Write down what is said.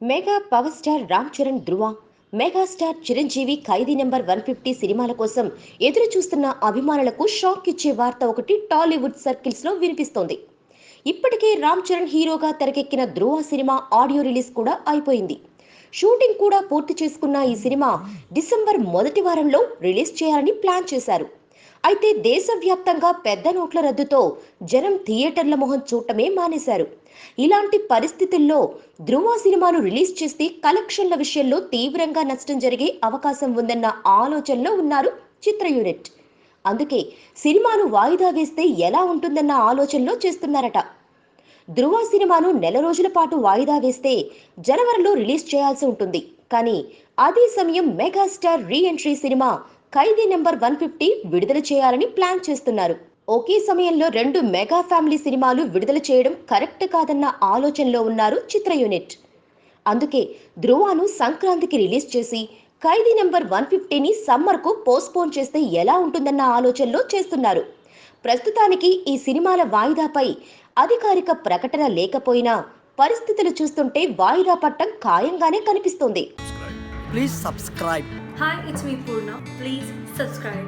Mega power star Ram Charan Dhruva, megastar Chiranjeevi Khaidi number 150 సినిమాల కోసం ఎదురు చూస్తున్న అభిమానులకు షాక్ ఇచ్చే వార్త ఒకటి టాలీవుడ్ సర్కిల్స్ లో వినిపిస్తోంది. ఇప్పటికే రామ్ చరణ్ హీరోగా తెరకెక్కిన ధృవ సినిమా ఆడియో రిలీజ్ కూడా అయిపోయింది. షూటింగ్ కూడా పూర్తి చేసుకున్న ఈ సినిమా డిసెంబర్ మొదటి వారంలో రిలీజ్ చేయాలని ప్లాన్ చేశారు. అయితే దేశవ్యాప్తంగా పెద్ద నోట్ల రద్దుతో జనం థియేటర్ల మొహం చూడటమే మానేశారు. ఇలాంటి పరిస్థితుల్లో ధృవ సినిమాను రిలీజ్ చేస్తే కలెక్షన్ల విషయంలో తీవ్రంగా నష్టం జరిగే అవకాశం ఉందన్న ఆలోచనలో ఉన్నారు చిత్ర యూనిట్. అందుకే సినిమాను వాయిదా వేస్తే ఎలా ఉంటుందన్న ఆలోచనలో చేస్తున్నారట. ధృవ సినిమాను నెల రోజుల పాటు వాయిదా వేస్తే జనవరిలో రిలీజ్ చేయాల్సి ఉంటుంది. కానీ అదే సమయం మెగాస్టార్ రీ ఎంట్రీ సినిమా ఖైదీ నెంబర్ 150 విడుదల చేయాలని ప్లాన్ చేస్తున్నారు. ఒకే సమయంలో రెండు మెగా ఫ్యామిలీ సినిమాలు విడుదల చేయడం కరెక్ట్ కాదన్న ఆలోచనలో ఉన్నారు చిత్ర యూనిట్. అందుకే ధృవను సంక్రాంతికి రిలీజ్ చేసి ఖైదీ నెంబర్ 150ని సమ్మర్కు పోస్ట్పోన్ చేస్తే ఎలా ఉంటుందన్న ఆలోచనలో చేస్తున్నారు. ప్రస్తుతానికి ఈ సినిమాల వాయిదాపై అధికారిక ప్రకటన లేకపోయినా పరిస్థితులు చూస్తుంటే వాయిదా పట్టం ఖాయంగానే కనిపిస్తోంది. Please subscribe. Hi, it's me Purna. Please subscribe.